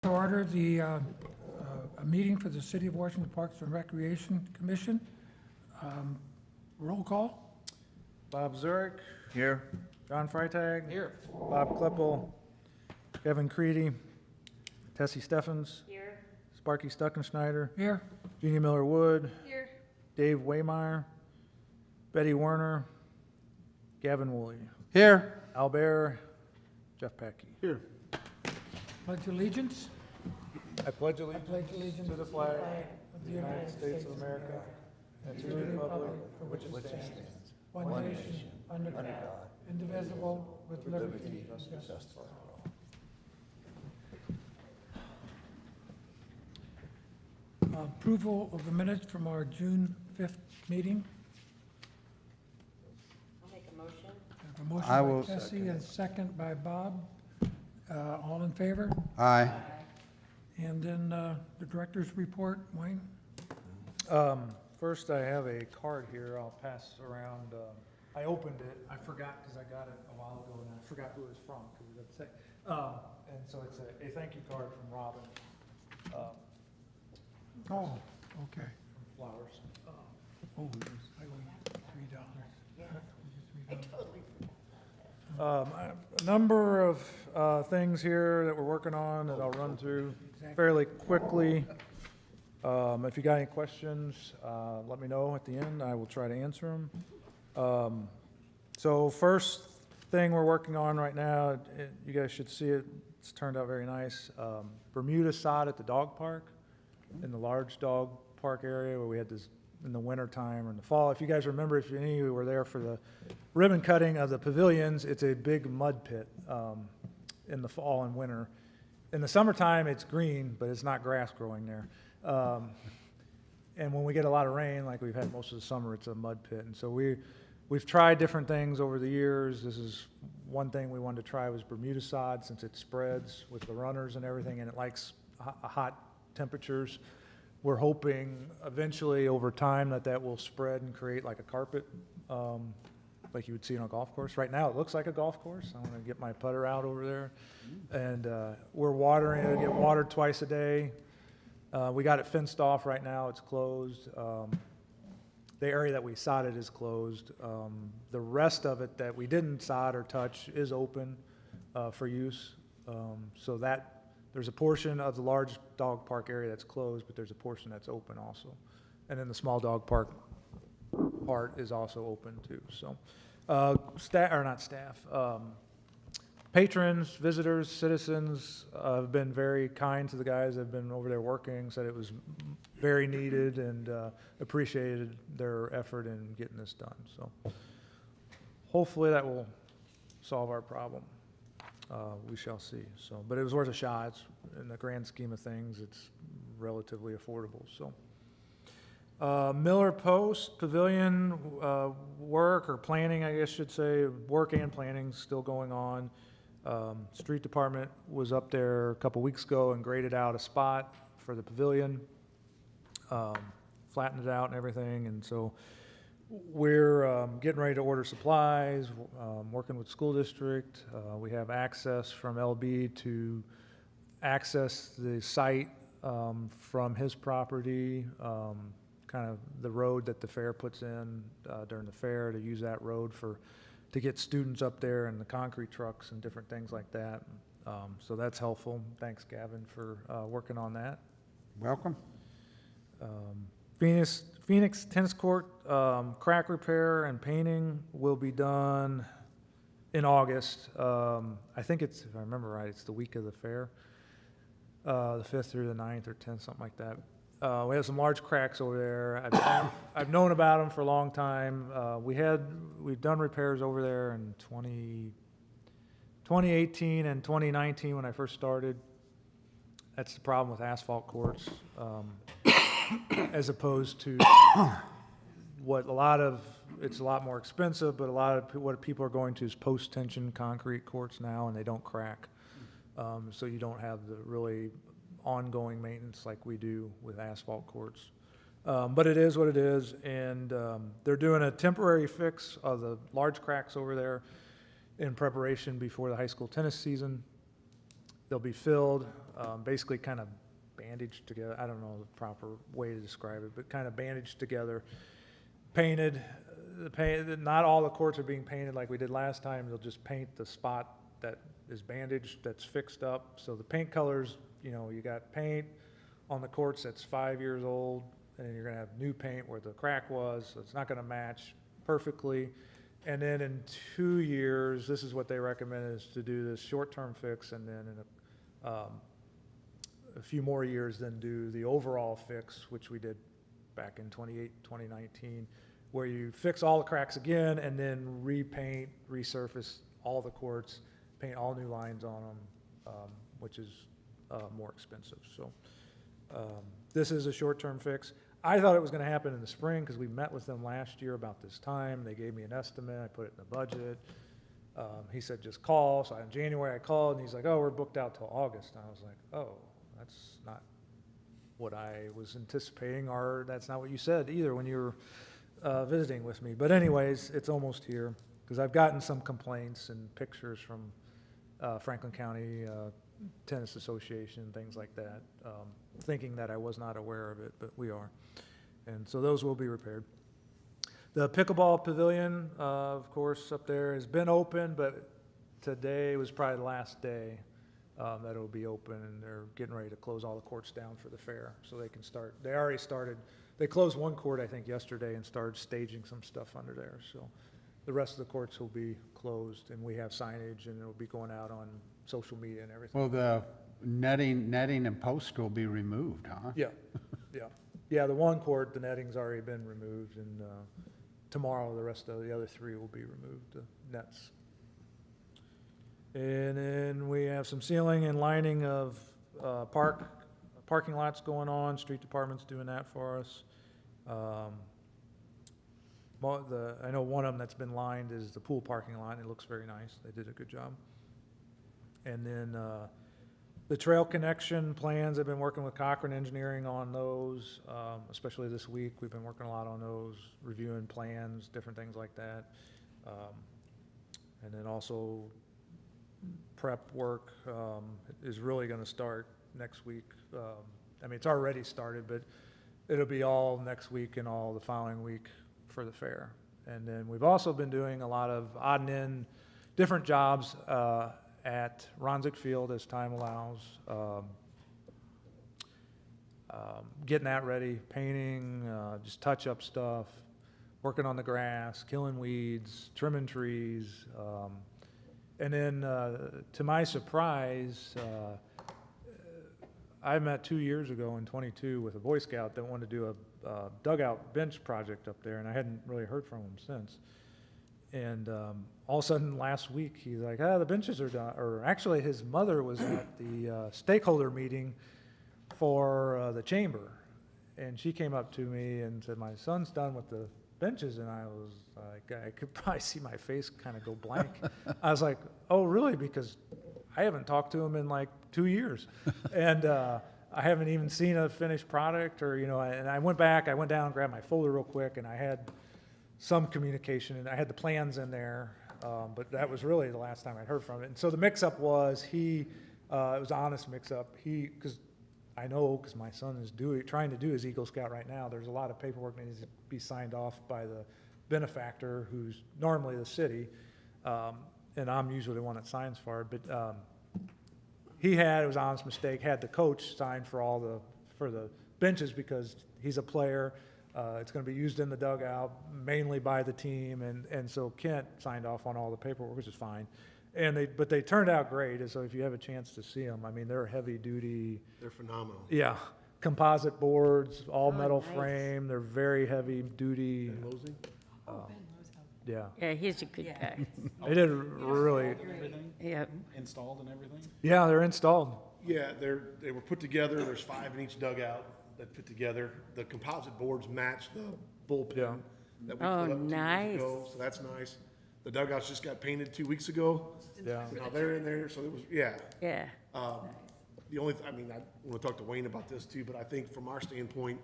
To order a meeting for the City of Washington Parks and Recreation Commission. Roll call. Bob Zurich. Here. John Freitag. Here. Bob Klippel. Kevin Creedy. Tessie Steffens. Here. Sparky Stuckenschneider. Here. Jeannie Miller Wood. Here. Dave Waymeyer. Betty Werner. Gavin Woolley. Here. Al Bear. Jeff Packey. Here. Pledge allegiance. I pledge allegiance Pledge allegiance to the flag of the United States of America and to the republic for which it stands, one nation, under God, indivisible, with liberty and justice for all. Approval of the minutes from our June 5th meeting. I'll make a motion. I have a motion I by will Tessie second and second by Bob. All in favor? Aye. And then the director's report, Wayne? First, I have a card here I'll pass around. I opened it, I forgot because I got it a while ago and I forgot who it was from, because it doesn't say. And so it's a thank you card from Robin, Oh, okay. from Flowers. Oh, I owe $3. A number of things here that we're working on that I'll run through fairly quickly. If you got any questions, let me know at the end. I will try to answer them. So first thing we're working on right now, you guys should see it. It's turned out very nice. Bermuda sod at the dog park, in the large dog park area where we had this in the winter time or in the fall. If you guys remember, if any of you were there for the ribbon cutting of the pavilions, it's a big mud pit in the fall and winter. In the summertime, it's green, but it's not grass growing there. And when we get a lot of rain, like we've had most of the summer, it's a mud pit. And so we've tried different things over the years. This is one thing we wanted to try was Bermuda sod, since it spreads with the runners and everything, and it likes hot temperatures. We're hoping eventually over time that will spread and create like a carpet, like you would see on a golf course. Right now, it looks like a golf course. I want to get my putter out over there. And we're watering it, get watered twice a day. We got it fenced off right now. It's closed. The area that we sodded is closed. The rest of it that we didn't sod or touch is open for use. So that there's a portion of the large dog park area that's closed, but there's a portion that's open also. And then the small dog park part is also open too. So patrons, visitors, citizens have been very kind to the guys that have been over there working, said it was very needed, and appreciated their effort in getting this done. So hopefully that will solve our problem. We shall see. So, but it was worth a shot. It's, in the grand scheme of things, it's relatively affordable. So, Miller Post Pavilion work or planning, I guess should say, work and planning still going on. Street Department was up there a couple weeks ago and graded out a spot for the pavilion, flattened it out and everything, and so we're getting ready to order supplies, working with school district. We have access from LB to access the site from his property, kind of the road that the fair puts in during the fair, to use that road to get students up there and the concrete trucks and different things like that. So that's helpful. Thanks, Gavin, for working on that. Welcome. Phoenix Tennis Court crack repair and painting will be done in August. I think it's, if I remember right, it's the week of the fair, the 5th through the 9th or 10th, something like that. We have some large cracks over there. I've known about them for a long time. We've done repairs over there in 2018 and 2019 when I first started. That's the problem with asphalt courts. As opposed to it's a lot more expensive, but a lot of what people are going to is post-tension concrete courts now, and they don't crack. So you don't have the really ongoing maintenance like we do with asphalt courts. But it is what it is, and they're doing a temporary fix of the large cracks over there in preparation before the high school tennis season. They'll be filled. basically kind of bandaged together. I don't know the proper way to describe it, but kind of bandaged together, painted. Not all the courts are being painted like we did last time. They'll just paint the spot that is bandaged, that's fixed up. So the paint colors, you got paint on the courts that's 5 years old, and you're gonna have new paint where the crack was, so it's not gonna match perfectly. And then in 2 years, this is what they recommend, is to do this short-term fix, and then in a few more years, then do the overall fix, which we did back in 2019, where you fix all the cracks again and then repaint, resurface all the courts, paint all new lines on them, which is more expensive. So this is a short-term fix. I thought it was going to happen in the spring because we met with them last year about this time. They gave me an estimate. I put it in the budget. He said, just call. So in January I called, and he's like, oh, we're booked out till August. And I was like, oh, that's not what I was anticipating, or that's not what you said either when you were visiting with me. But anyways, it's almost here because I've gotten some complaints and pictures from Franklin County Tennis Association, things like that, thinking that I was not aware of it, but we are. And so those will be repaired. The pickleball pavilion, of course, up there has been open, but today was probably the last day that it'll be open, and they're getting ready to close all the courts down for the fair, so they can start. They already started. They closed one court, I think, yesterday and started staging some stuff under there. So the rest of the courts will be closed, and we have signage, and it'll be going out on social media and everything. Well, the netting and post will be removed, huh? Yeah, yeah. Yeah, the one court, the netting's already been removed, and tomorrow the rest of the other three will be removed, the nets. And then we have some sealing and lining of parking lots going on. Street department's doing that for us. I know one of them that's been lined is the pool parking lot. It looks very nice. They did a good job. And then the trail connection plans, I've been working with Cochran Engineering on those, especially this week. We've been working a lot on those, reviewing plans, different things like that. And then also prep work is really going to start next week. I mean, it's already started, but it'll be all next week and all the following week for the fair. And then we've also been doing a lot of odd and end different jobs at Ronzik Field as time allows, getting that ready, painting, just touch-up stuff, working on the grass, killing weeds, trimming trees. And then, to my surprise, I met 2 years ago in 22 with a Boy Scout that wanted to do a dugout bench project up there, and I hadn't really heard from him since. And all of a sudden last week, he's like, the benches are done. Or actually, his mother was at the stakeholder meeting for the chamber. And she came up to me and said, my son's done with the benches. And I was like, I could probably see my face kind of go blank. I was like, oh, really? Because I haven't talked to him in like 2 years. And I haven't even seen a finished product or, and I went down, grabbed my folder real quick, and I had some communication, and I had the plans in there, but that was really the last time I'd heard from it. And so the mix-up was it was an honest mix-up. Because I know, because my son is trying to do his Eagle Scout right now, there's a lot of paperwork that needs to be signed off by the benefactor, who's normally the city, and I'm usually the one that signs for it, but it was an honest mistake, had the coach sign for the benches because he's a player. It's going to be used in the dugout mainly by the team, and so Kent signed off on all the paperwork, which is fine. But they turned out great, and so if you have a chance to see them, I mean, they're heavy duty. They're phenomenal. Yeah, composite boards, all metal nice. frame. They're very heavy duty. Ben Mosey? Yeah, Yeah, he's a good guy. they did really. Everything Yeah. installed and everything? Yeah, they're installed. Yeah, they were put together. There's 5 in each dugout that fit together. The composite boards match the bullpen Yeah. that we Oh, put up 2 weeks nice. ago, so that's nice. The dugouts just got painted 2 weeks ago. Yeah. So now they're in there, so it was, yeah. Yeah. The only, I want to talk to Wayne about this too, but I think from our standpoint,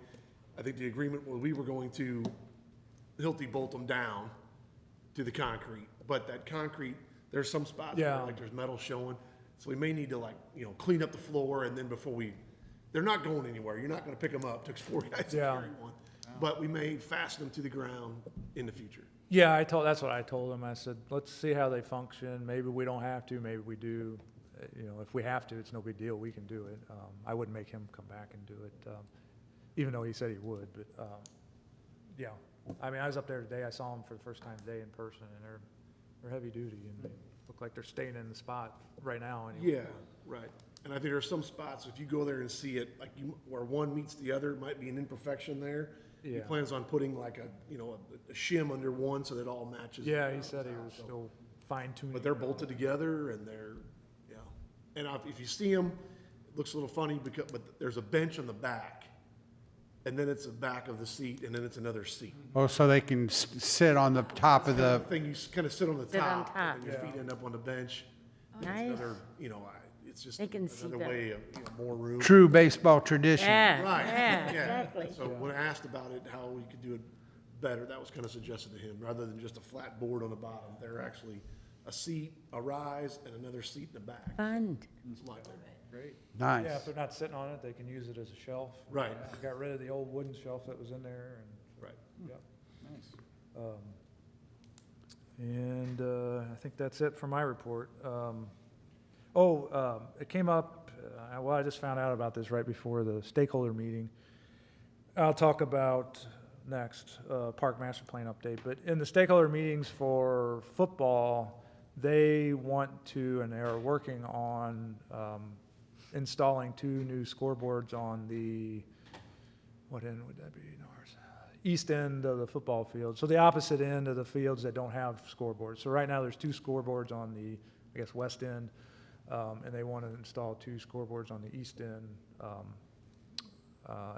I think the agreement was we were going to Hilti bolt them down to the concrete, but that concrete, there's some spots Yeah. where like there's metal showing, So we may need to like, clean up the floor and then they're not going anywhere. You're not gonna pick them up. Took 4 guys to Yeah. carry one. But we may fasten them to the ground in the future. Yeah, that's what I told them. I said, let's see how they function. Maybe we don't have to, maybe we do. If we have to, it's no big deal. We can do it. I wouldn't make him come back and do it, even though he said he would, but, yeah. I mean, I was up there today. I saw them for the first time today in person, and they're heavy duty, and they look like they're staying in the spot right now anyway. Yeah, right. And I think there are some spots, if you go there and see it, like where one meets the other, might be an imperfection there. He Yeah. plans on putting like a shim under one so that it all matches. Yeah, he said he was still fine tuning. But they're bolted together and yeah. And if you see them, it looks a little funny but there's a bench on the back. And then it's the back of the seat and then it's another seat. Oh, so they can sit on the top of the, Thing, you kind of sit on the Sit on top. top. And your feet end up on the bench. It's Nice. another, it's just They can see another better. way of, more room. true baseball tradition. Yeah, Right, yeah, exactly. So when I asked about it, how we could do it better, that was kind of suggested to him, rather than just a flat board on the bottom. They're actually a seat, a rise, and another seat in the back. Fun. It's like that. Great. Nice. Yeah, if they're not sitting on it, they can use it as a shelf. Right. We got rid of the old wooden shelf that was in there, and Right. yeah. And I think that's it for my report. It came up, I just found out about this right before the stakeholder meeting. I'll talk about next, park master plan update. But in the stakeholder meetings for football, they want to, and they're working on installing 2 new scoreboards on the, what end would that be, Norris? East end of the football field, so the opposite end of the fields that don't have scoreboards. So right now, there's 2 scoreboards on the, I guess, west end, and they want to install 2 scoreboards on the east end.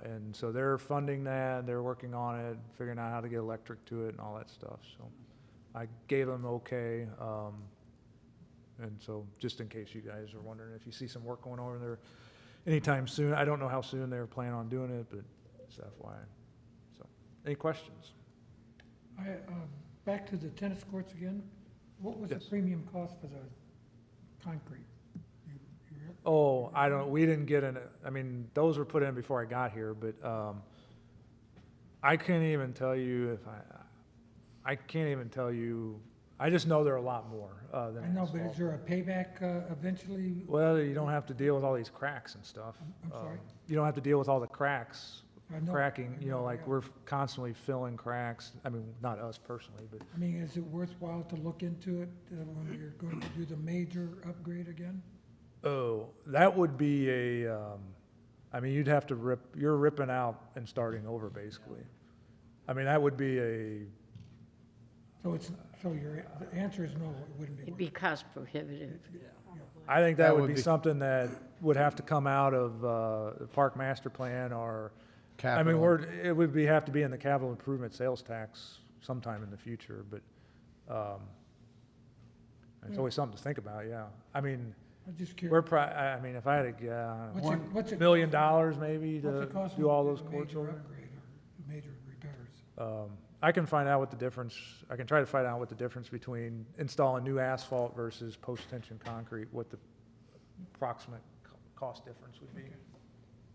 And so they're funding that, they're working on it, figuring out how to get electric to it and all that stuff, so I gave them okay. And so, just in case you guys are wondering if you see some work going on over there anytime soon, I don't know how soon they're planning on doing it, but it's FYI. So, any questions? Back to the tennis courts again. What was the Yes. premium cost for the concrete? Oh, we didn't get in, I mean, those were put in before I got here, but, I can't even tell you I can't even tell you, I just know they're a lot more, than I know, but is asphalt. there a payback eventually? Well, you don't have to deal with all these cracks and stuff. I'm sorry? You don't have to deal with all the cracks, I know- cracking, I know, like yeah. we're constantly filling cracks. I mean, not us personally, but I mean, is it worthwhile to look into it when you're going to do the major upgrade again? oh, that would be I mean, you'd have to you're ripping out and starting over basically. I mean, that would be So the answer is no, it wouldn't be. It'd be cost prohibitive. I think That that would would be be- something that would have to come out of, the park master plan or, I mean, Capital. it would have to be in the capital improvement sales tax sometime in the future, but, it's always something to think about, yeah. I mean, I'm just we're curious. I mean, if I had to, What's it $1 million cost- maybe what's to it cost do all to those a courts major over. upgrade or major repairs? I can find out what the difference, I can try to find out what the difference between installing new asphalt versus post-tension concrete, what the approximate cost difference would be.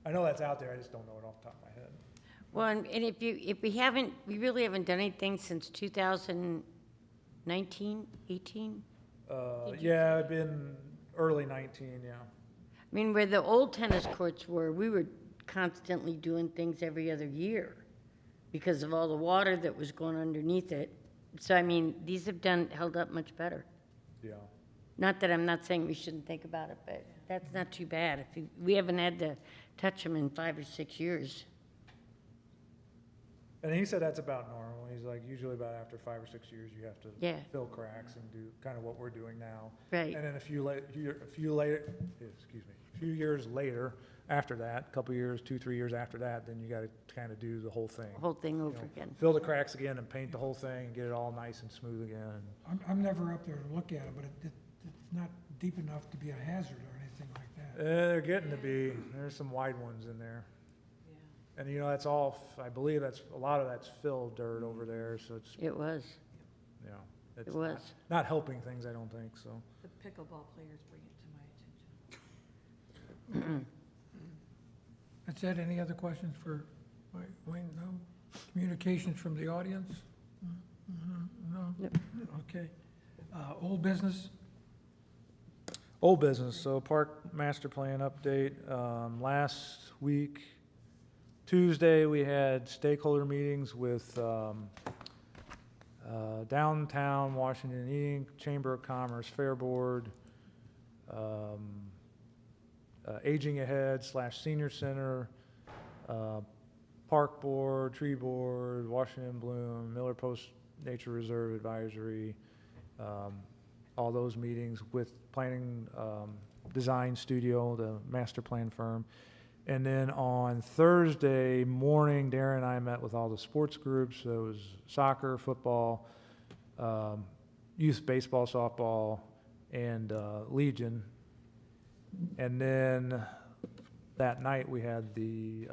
I know that's out there, I just don't know it off the top of my head. Well, and if we really haven't done anything since 2019, 18? Yeah, it'd been early 19, yeah. I mean, where the old tennis courts were, we were constantly doing things every other year because of all the water that was going underneath it. So, I mean, these have held up much better. Yeah. Not that I'm not saying we shouldn't think about it, but that's not too bad. We haven't had to touch them in 5 or 6 years. And he said that's about normal. He's like, usually about after 5 or 6 years, you have to Yeah. fill cracks and do kind of what we're doing now. Right. And then a few years later, after that, a couple years, 2, 3 years after that, then you got to kind of do the whole thing. The whole thing You over know, again. Fill the cracks again and paint the whole thing and get it all nice and smooth again. I'm never up there to look at it, but it's not deep enough to be a hazard or anything like that. They're getting to be. There's some wide ones in there. And you know, that's all, I believe a lot of that's filled dirt over there, so it's, It was. you know, it's It was. not helping things, I don't think, so. The pickleball players bring it to my attention. That's it. Any other questions for Wayne? No? Communications from the audience? No? Nope. Okay. Old business? Old business, so park master plan update. Last week, Tuesday, we had stakeholder meetings with Downtown Washington Inc., Chamber of Commerce, Fair Board, Aging Ahead / Senior Center, Park Board, Tree Board, Washington Bloom, Miller Post Nature Reserve Advisory, all those meetings with Planning Design Studio, the master plan firm. And then on Thursday morning, Darren and I met with all the sports groups. So it was soccer, football, youth baseball, softball, and Legion. And then that night we had the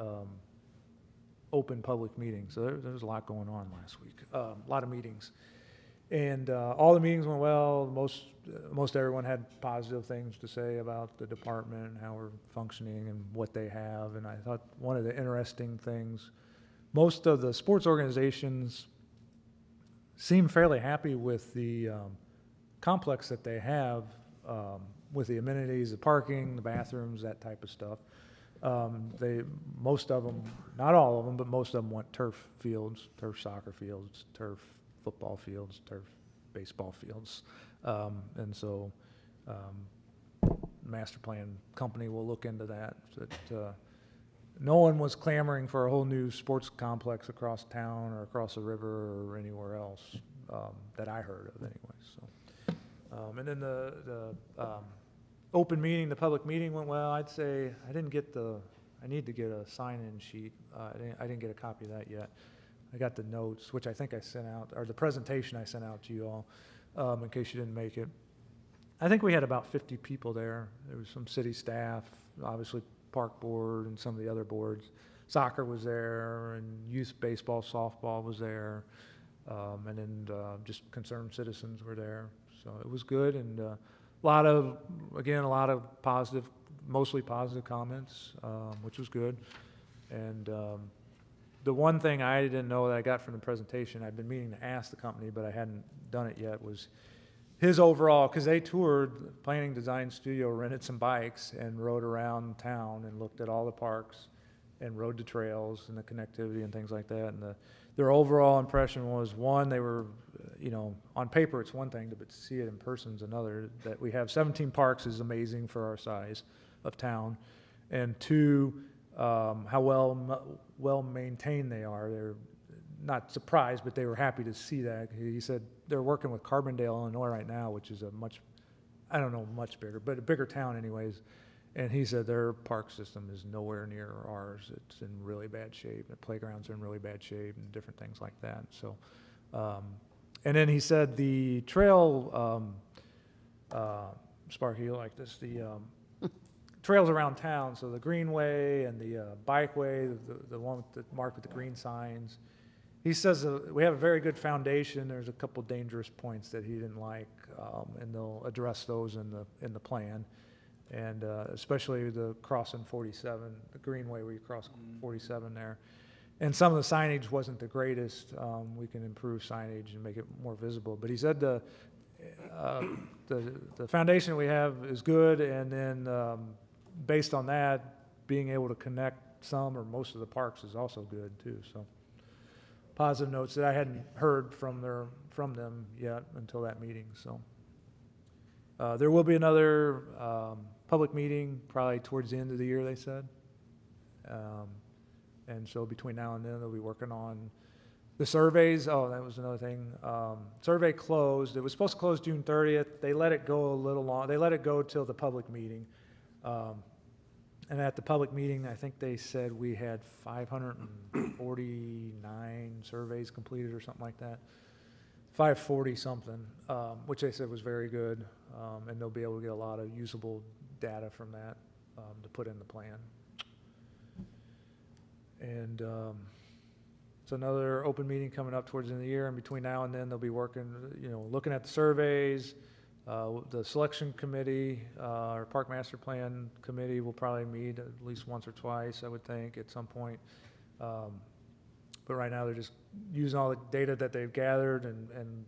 open public meeting. So there was a lot going on last week, a lot of meetings. And all the meetings went well. Most everyone had positive things to say about the department and how we're functioning and what they have. And I thought one of the interesting things, most of the sports organizations seem fairly happy with the complex that they have, with the amenities, the parking, the bathrooms, that type of stuff. Most of them, not all of them, but most of them want turf fields, turf soccer fields, turf football fields, turf baseball fields. And so master plan company will look into that. No one was clamoring for a whole new sports complex across town or across the river or anywhere else that I heard of anyway. So, and then the open meeting, the public meeting went well. I'd say I need to get a sign-in sheet. I didn't get a copy of that yet. I got the notes, which I think I sent out, or the presentation I sent out to you all, in case you didn't make it. I think we had about 50 people there. There was some city staff, obviously park board and some of the other boards. Soccer was there, and youth baseball, softball was there, and then just concerned citizens were there. So it was good, and a lot of positive, mostly positive comments, which was good. And the one thing I didn't know that I got from the presentation, I've been meaning to ask the company, but I hadn't done it yet, was his overall, because they toured, Planning Design Studio rented some bikes and rode around town and looked at all the parks and rode the trails and the connectivity and things like that. And their overall impression was, one, they were, on paper it's one thing, but to see it in person is another. That we have 17 parks is amazing for our size of town. And two, how well maintained they are. They're not surprised, but they were happy to see that. He said they're working with Carbondale, Illinois right now, which is much bigger, but a bigger town anyways. And he said their park system is nowhere near ours. It's in really bad shape. The playgrounds are in really bad shape and different things like that. So, and then he said the trail, Sparky, you like this, the trails around town, so the Greenway and the Bikeway, the one marked with the green signs. He says we have a very good foundation. There's a couple dangerous points that he didn't like, and they'll address those in the plan. And especially the crossing 47, the Greenway where you cross 47 there. And some of the signage wasn't the greatest. We can improve signage and make it more visible. But he said the foundation we have is good, and then based on that, being able to connect some or most of the parks is also good too. So positive notes that I hadn't heard from them yet until that meeting. So there will be another public meeting probably towards the end of the year, they said. And so between now and then, they'll be working on the surveys. Oh, that was another thing. Survey closed. It was supposed to close June 30th. They let it go a little long. They let it go till the public meeting. And at the public meeting, I think they said we had 549 surveys completed or something like that. 540 something, which they said was very good. And they'll be able to get a lot of usable data from that to put in the plan. And it's another open meeting coming up towards the end of the year. And between now and then, they'll be working, looking at the surveys, The selection committee, or park master plan committee will probably meet at least once or twice, I would think, at some point. But right now, they're just using all the data that they've gathered and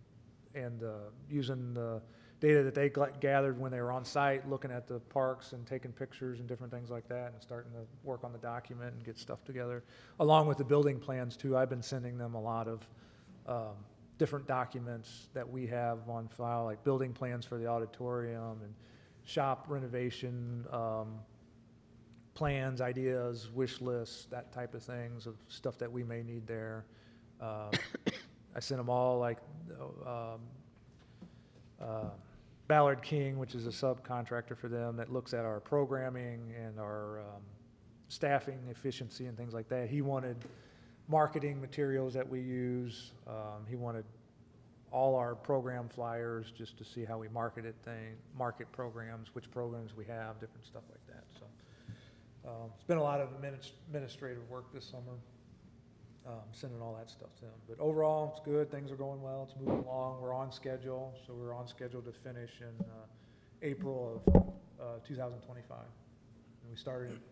using the data that they gathered when they were on site, looking at the parks and taking pictures and different things like that, and starting to work on the document and get stuff together, along with the building plans too. I've been sending them a lot of different documents that we have on file, like building plans for the auditorium and shop renovation plans, ideas, wish lists, that type of things of stuff that we may need there. I sent them all, like Ballard King, which is a subcontractor for them that looks at our programming and our staffing efficiency and things like that. He wanted marketing materials that we use. He wanted all our program flyers just to see how we market programs, which programs we have, different stuff like that. So it's been a lot of administrative work this summer, sending all that stuff to them. But overall, it's good. Things are going well. It's moving along. We're on schedule. So we're on schedule to finish in April of 2025. And we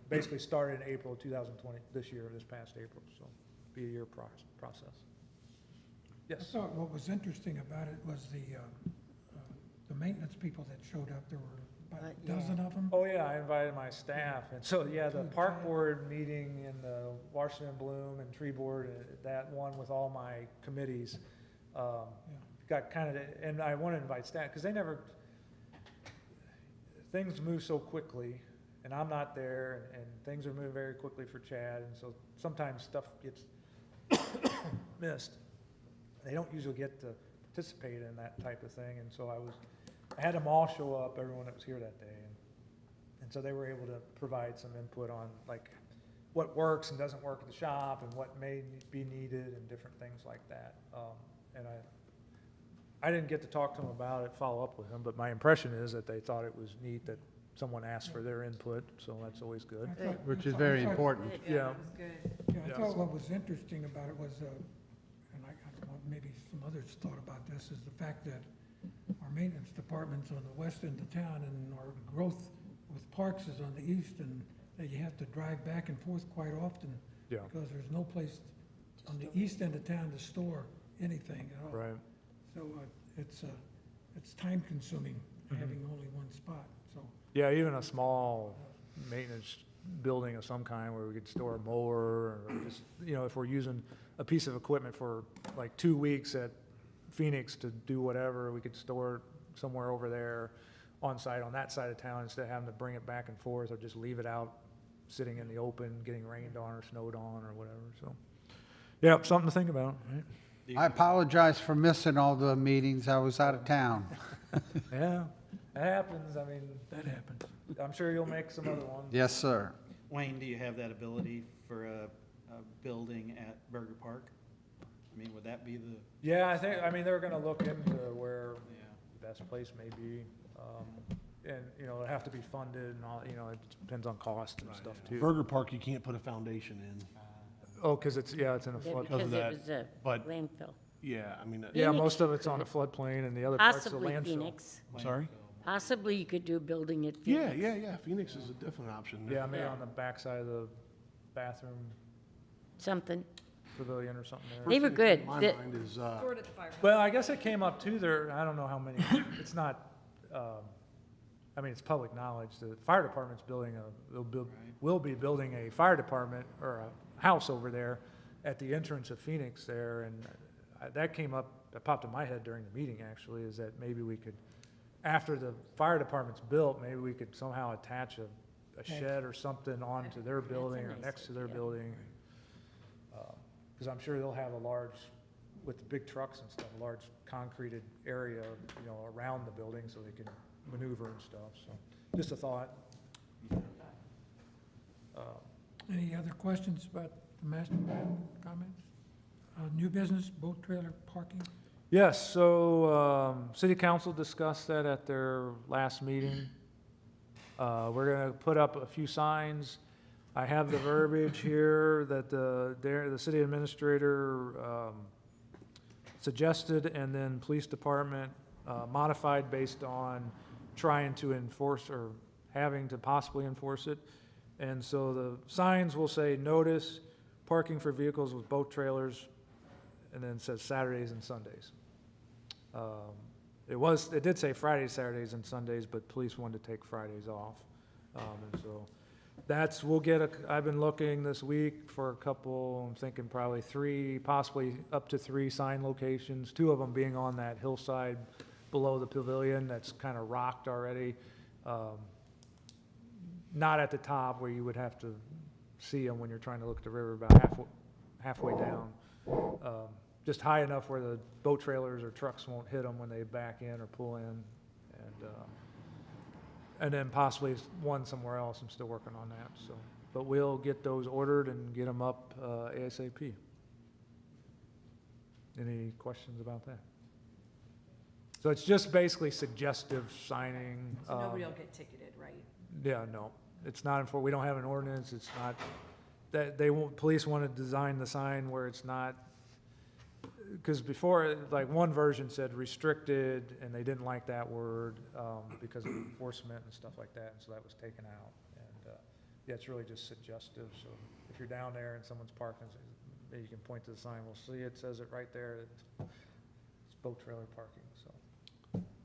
basically started in April of 2020, this past April. So be a year process. I Yes. thought what was interesting about it was the maintenance people that showed up. There were about a Yeah. dozen of them. Oh, yeah, I invited my staff, and so, yeah, the park board meeting and the Washington Bloom and tree board, that one with all my committees, got kind of, and I want to invite staff, because things move so quickly, and I'm not there, and things are moving very quickly for Chad, and so sometimes stuff gets missed. They don't usually get to participate in that type of thing, and so I had them all show up, everyone that was here that day, and so they were able to provide some input on like what works and doesn't work at the shop and what may be needed and different things like that. And I didn't get to talk to them about it, follow up with them, but my impression is that they thought it was neat that someone asked for their input, so that's always good. Which is very important. Yeah. Yeah, I thought what was interesting about it was, and I don't know, maybe some others thought about this, is the fact that our maintenance department's on the west end of town, and our growth with parks is on the east, and that you have to drive back and forth quite often. Yeah. Because there's no place on the east end of town to store anything at all. Right. So it's time consuming, having only one spot, so. Yeah, even a small maintenance building of some kind where we could store a mower, or just, if we're using a piece of equipment for like 2 weeks at Phoenix to do whatever, we could store it somewhere over there on site, on that side of town, instead of having to bring it back and forth, or just leave it out sitting in the open, getting rained on or snowed on or whatever, so. Yeah, something to think about, right? I apologize for missing all the meetings. I was out of town. Yeah, it happens. I mean, That happens. I'm sure you'll make some other ones. Yes, sir. Wayne, do you have that ability for a building at Burger Park? I mean, would that be the, Yeah, they're gonna look into where yeah, the best place may be. And, it'll have to be funded and all, it depends on cost and stuff too. Burger Park, you can't put a foundation in. Oh, because it's in a Yeah, flood. because it that, was a but- landfill. Yeah, I mean, Yeah, Phoenix most of it's could. on a floodplain and the other part's a Possibly landfill. Phoenix. I'm sorry? Possibly you could do a building at Yeah, Phoenix. Phoenix is a definite option. Yeah, maybe on the backside of the bathroom Something. pavilion or something there. They were good. My The- mind is, Well, I guess it came up too, I don't know how many, it's not, it's public knowledge. The fire department's will be building a fire department or a house over there at the entrance of Phoenix there, and that popped in my head during the meeting actually, is that maybe we could, after the fire department's built, maybe we could somehow attach a shed or something onto their building or nice next to their idea. building. Because I'm sure they'll have a large, with the big trucks and stuff, a large concreted area, around the building so they can maneuver and stuff, so, just a thought. Any other questions about the master plan comments? New business, boat trailer parking? Yes, so, city council discussed that at their last meeting. We're gonna put up a few signs. I have the verbiage here that the city administrator, suggested, and then police department, modified based on trying to enforce or having to possibly enforce it. And so the signs will say notice parking for vehicles with boat trailers, and then it says Saturdays and Sundays. It did say Fridays, Saturdays, and Sundays, but police wanted to take Fridays off. And so I've been looking this week for a couple, I'm thinking probably 3, possibly up to 3 sign locations, 2 of them being on that hillside below the pavilion that's kind of rocked already. Not at the top where you would have to see them when you're trying to look at the river, about halfway down. Just high enough where the boat trailers or trucks won't hit them when they back in or pull in. And then possibly one somewhere else. I'm still working on that, so. But we'll get those ordered and get them up ASAP. Any questions about that? So it's just basically suggestive signing. So nobody will get ticketed, right? Yeah, no, it's not, we don't have an ordinance, it's not, police want to design the sign where it's not, because before, like, one version said restricted, and they didn't like that word, because of enforcement and stuff like that, and so that was taken out. And, yeah, it's really just suggestive, so if you're down there and someone's parking, maybe you can point to the sign, we'll see, it says it right there, it's boat trailer parking, so.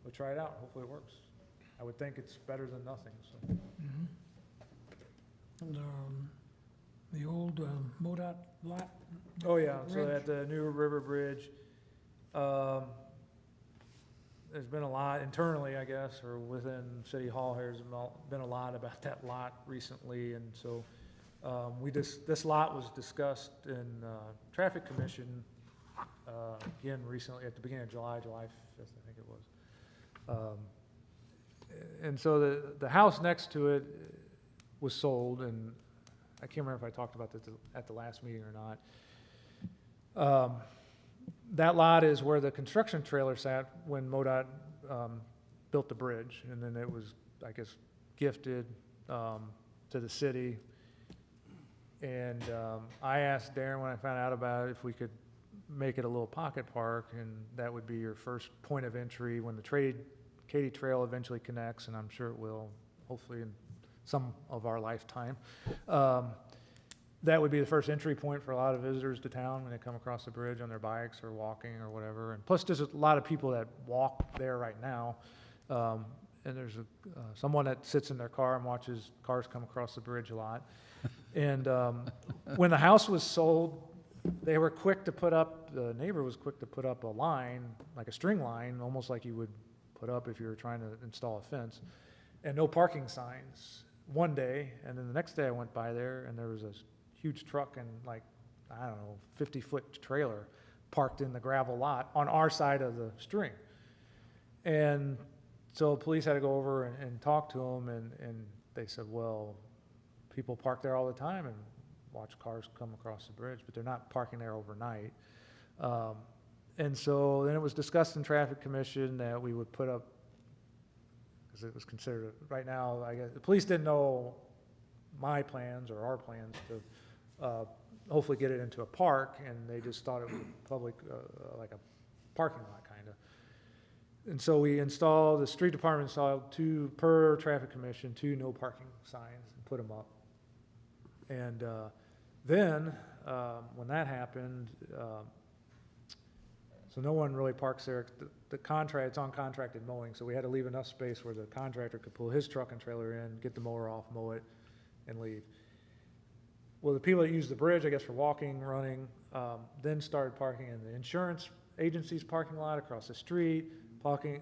We'll try it out, hopefully it works. I would think it's better than nothing, so. And, the old MoDOT lot? Oh, yeah, so Bridge. at the new river bridge, there's been a lot internally, I guess, or within City Hall, there's been a lot about that lot recently, and so, this lot was discussed in, Traffic Commission, again recently, at the beginning of July 5th, I think it was. And so the house next to it was sold, and I can't remember if I talked about this at the last meeting or not. That lot is where the construction trailer sat when MoDOT built the bridge, and then it was, I guess, gifted to the city. And I asked Darren when I found out about it if we could make it a little pocket park, and that would be your first point of entry when the Katy Trail eventually connects, and I'm sure it will, hopefully in some of our lifetime. That would be the first entry point for a lot of visitors to town when they come across the bridge on their bikes or walking or whatever. And plus, there's a lot of people that walk there right now. And there's someone that sits in their car and watches cars come across the bridge a lot. And when the house was sold, they were quick to put up, the neighbor was quick to put up a line, like a string line, almost like you would put up if you were trying to install a fence, and no parking signs one day. And then the next day I went by there, and there was a huge truck and, like, I don't know, 50-foot trailer parked in the gravel lot on our side of the string. And so police had to go over and talk to them, and they said, well, people park there all the time and watch cars come across the bridge, but they're not parking there overnight. And so then it was discussed in Traffic Commission that we would put up, because it was considered, right now, I guess, the police didn't know my plans or our plans to hopefully get it into a park, and they just thought it was public, like a parking lot, kind of. And so we installed, the street department installed 2 per Traffic Commission, 2 no parking signs, and put them up. And then, when that happened, so no one really parks there. The contract, it's on contracted mowing, so we had to leave enough space where the contractor could pull his truck and trailer in, get the mower off, mow it, and leave. Well, the people that use the bridge, I guess, for walking, running, then started parking in the insurance agency's parking lot across the street, parking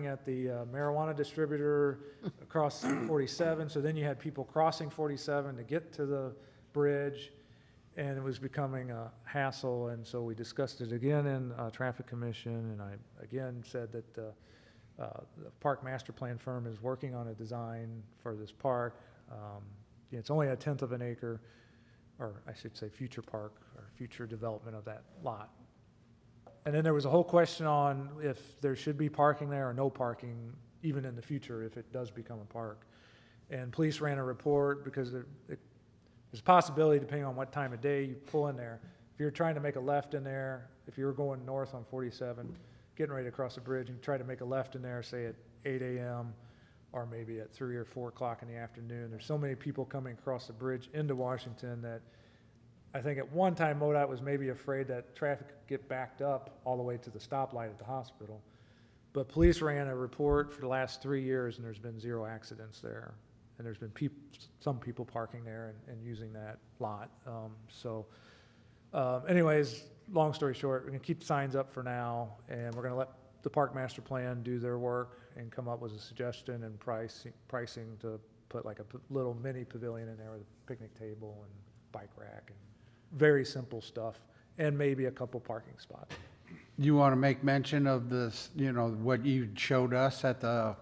at the marijuana distributor across 47. So then you had people crossing 47 to get to the bridge, and it was becoming a hassle. And so we discussed it again in Traffic Commission, and I again said that the park master plan firm is working on a design for this park. It's only 1/10 of an acre, or I should say future park or future development of that lot. And then there was a whole question on if there should be parking there or no parking, even in the future, if it does become a park. And police ran a report because there's a possibility, depending on what time of day you pull in there, if you're trying to make a left in there, if you were going north on 47, getting ready to cross the bridge and try to make a left in there, say at 8 a.m. or maybe at 3 or 4 o'clock in the afternoon. There's so many people coming across the bridge into Washington that I think at one time MoDOT was maybe afraid that traffic could get backed up all the way to the stoplight at the hospital. But police ran a report for the last 3 years and there's been 0 accidents there. And there's been some people parking there and using that lot. Anyways, long story short, we're gonna keep the signs up for now, and we're gonna let the park master plan do their work and come up with a suggestion and pricing to put like a little mini pavilion in there with a picnic table and bike rack and very simple stuff, and maybe a couple parking spots. You want to make mention of this, you know, what you showed us at the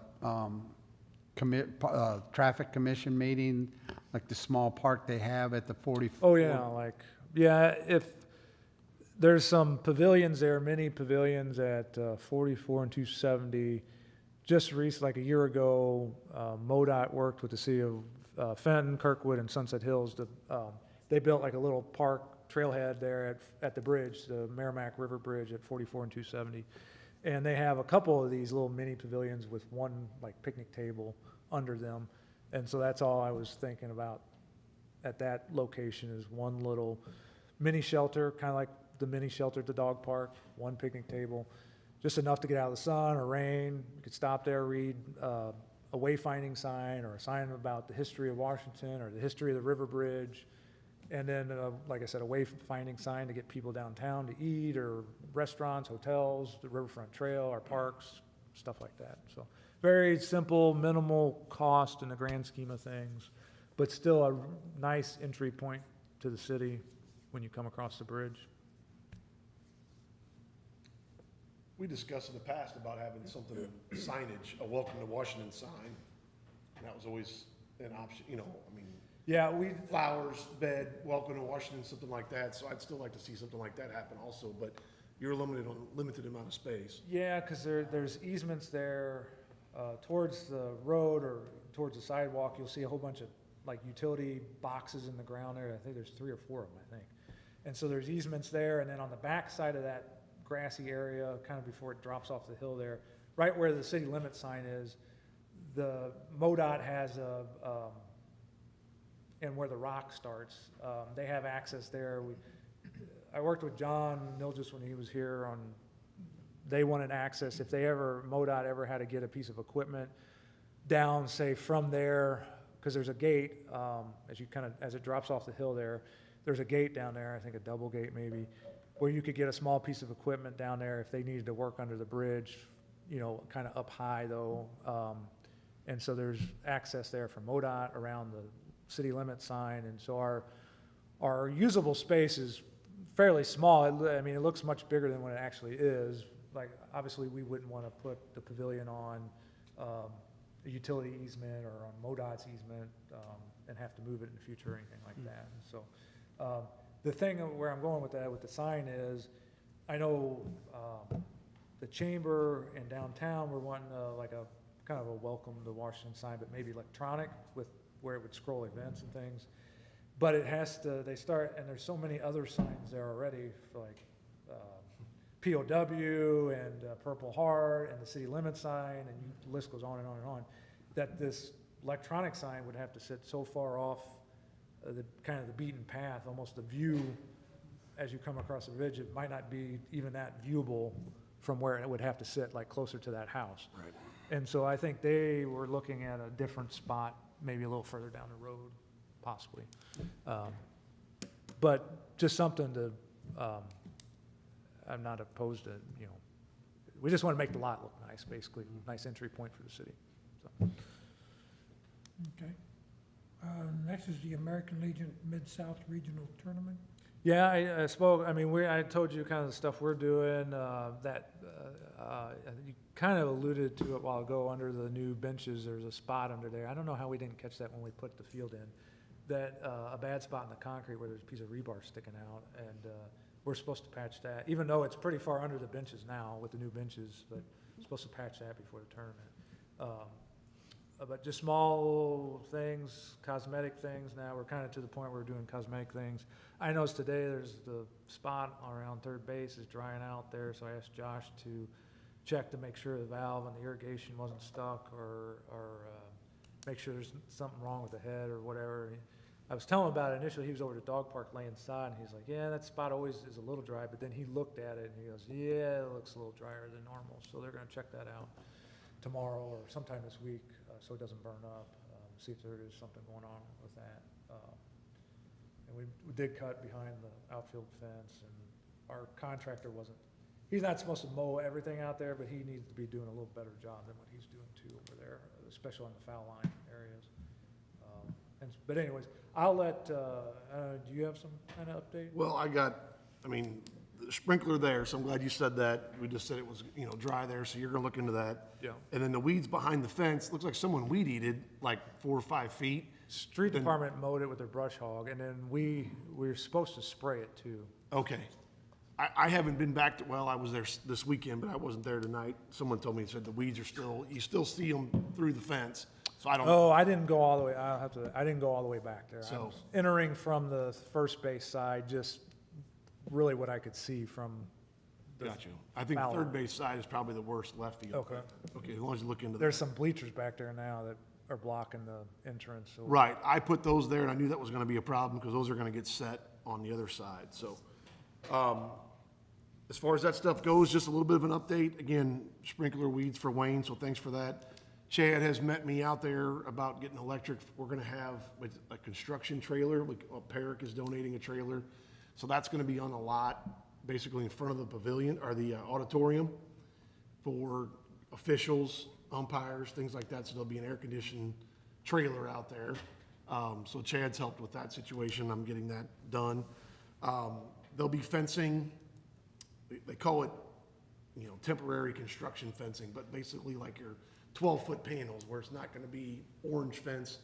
traffic commission meeting, like the small park they have at the 44? Oh, yeah, if there's some pavilions there, mini pavilions at 44 and 270. Just recently, like a year ago, MoDOT worked with the city of Fenton, Kirkwood, and Sunset Hills. They built like a little park trailhead there at the bridge, the Merrimack River Bridge at 44 and 270. And they have a couple of these little mini pavilions with one like picnic table under them. And so that's all I was thinking about at that location is one little mini shelter, kind of like the mini shelter at the dog park, one picnic table, just enough to get out of the sun or rain. You could stop there, read a wayfinding sign or a sign about the history of Washington or the history of the river bridge. And then, like I said, a wayfinding sign to get people downtown to eat, or restaurants, hotels, the riverfront trail, our parks, stuff like that. So very simple, minimal cost in the grand scheme of things, but still a nice entry point to the city when you come across the bridge. We discussed in the past about having something, signage, a welcome to Washington sign. And that was always an option, you know, I mean, Yeah, flowers, bed, welcome to Washington, something like that. So I'd still like to see something like that happen also, but you're limited amount of space. yeah, because there's easements there towards the road or towards the sidewalk. You'll see a whole bunch of like utility boxes in the ground there. I think there's 3 or 4 of them, I think. And so there's easements there, and then on the back side of that grassy area, kind of before it drops off the hill there, right where the city limit sign is, the MoDOT has and where the rock starts, they have access there. I worked with John Milgis when he was here on, they wanted access, if MoDOT ever had to get a piece of equipment down, say from there, because there's a gate, as it drops off the hill there's a gate down there, I think a double gate maybe, where you could get a small piece of equipment down there if they needed to work under the bridge, you know, kind of up high though. And so there's access there from MoDOT around the city limit sign. And so our usable space is fairly small. I mean, it looks much bigger than what it actually is. Like, obviously, we wouldn't want to put the pavilion on a utility easement or on MoDOT's easement and have to move it in the future or anything like that. And so the thing where I'm going with that, with the sign is, I know the chamber and downtown were wanting like a kind of a welcome to Washington sign, but maybe electronic with where it would scroll events and things. But it has to, and there's so many other signs there already for like POW and Purple Heart and the city limit sign, and the list goes on and on and on, that this electronic sign would have to sit so far off the kind of the beaten path, almost the view as you come across the bridge, it might not be even that viewable from where it would have to sit, like closer to that house. Right. And so I think they were looking at a different spot, maybe a little further down the road, possibly. But just something to, I'm not opposed to, you know, we just want to make the lot look nice, basically, nice entry point for the city. So. Okay. Next is the American Legion Mid-South Regional Tournament. Yeah, I spoke, I mean, I told you kind of the stuff we're doing, you kind of alluded to it a while ago, under the new benches, there's a spot under there. I don't know how we didn't catch that when we put the field in, that a bad spot in the concrete where there's a piece of rebar sticking out, and we're supposed to patch that, even though it's pretty far under the benches now with the new benches, but we're supposed to patch that before the tournament. But just small things, cosmetic things. Now we're kind of to the point where we're doing cosmetic things. I noticed today there's the spot around third base is drying out there, so I asked Josh to check to make sure the valve and the irrigation wasn't stuck, or make sure there's something wrong with the head or whatever. I was telling him about it initially. He was over at the dog park laying sod, and he's like, yeah, that spot always is a little dry, but then he looked at it and he goes, yeah, it looks a little drier than normal. So they're gonna check that out tomorrow or sometime this week, so it doesn't burn up, see if there is something going on with that. And we did cut behind the outfield fence, and our contractor he's not supposed to mow everything out there, but he needs to be doing a little better job than what he's doing too over there, especially on the foul line areas. But anyways, I'll let, do you have some kind of update? Well, the sprinkler there, so I'm glad you said that. We just said it was, dry there, so you're gonna look into that. Yeah. And then the weeds behind the fence, looks like someone weed eated like 4 or 5 feet. Street department mowed it with their brush hog, and then we're supposed to spray it too. Okay. I haven't been back I was there this weekend, but I wasn't there tonight. Someone told me, said the weeds are you still see them through the fence. So I don't. Oh, I didn't go all the way, I didn't go all the way back there. I So- was entering from the first base side, just really what I could see from. Got you. I think foul third line. base side is probably the worst left field. Okay. Okay, as long as you look into that. There's some bleachers back there now that are blocking the entrance, so. Right, I put those there, and I knew that was gonna be a problem, because those are gonna get set on the other side, so. As far as that stuff goes, just a little bit of an update. Again, sprinkler weeds for Wayne, so thanks for that. Chad has met me out there about getting electric. We're gonna have a construction trailer, like Perrick is donating a trailer. So that's gonna be on the lot, basically in front of the pavilion, or the auditorium, for officials, umpires, things like that, so there'll be an air-conditioned trailer out there. So Chad's helped with that situation, I'm getting that done. There'll be fencing, they call it, temporary construction fencing, but basically like your 12-foot panels, where it's not gonna be orange fence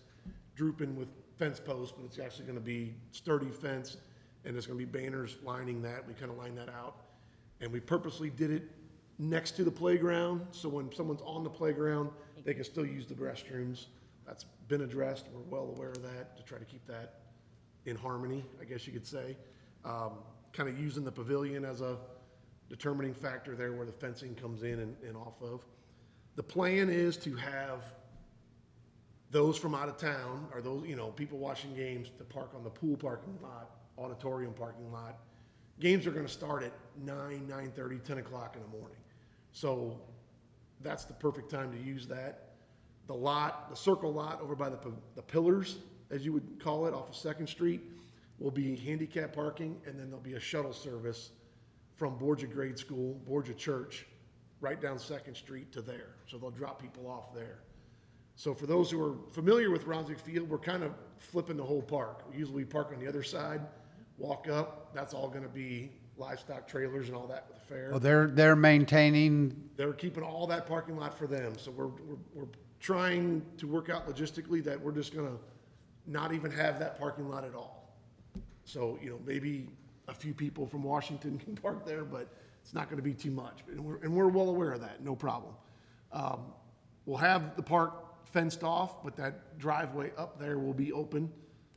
drooping with fence posts, but it's actually gonna be sturdy fence, and there's gonna be banners lining that. We kinda lined that out. And we purposely did it next to the playground, so when someone's on the playground, they can still use the restrooms. That's been addressed, we're well aware of that, to try to keep that in harmony, I guess you could say. Kind of using the pavilion as a determining factor there where the fencing comes in and off of. The plan is to have those from out of town, or those, people watching games, to park on the pool parking lot, auditorium parking lot. Games are gonna start at 9:30, 10 o'clock in the morning. So that's the perfect time to use that. The circle lot over by the pillars, as you would call it, off of Second Street, will be handicap parking, and then there'll be a shuttle service from Borgia Grade School, Borgia Church, right down Second Street to there. So they'll drop people off there. So for those who are familiar with Ronswick Field, we're kind of flipping the whole park. Usually we park on the other side, walk up, that's all gonna be livestock trailers and all that with the fair. Well, they're maintaining, They're keeping all that parking lot for them, so we're trying to work out logistically that we're just gonna not even have that parking lot at all. So, maybe a few people from Washington can park there, but it's not gonna be too much, and we're well aware of that, no problem. We'll have the park fenced off, but that driveway up there will be open,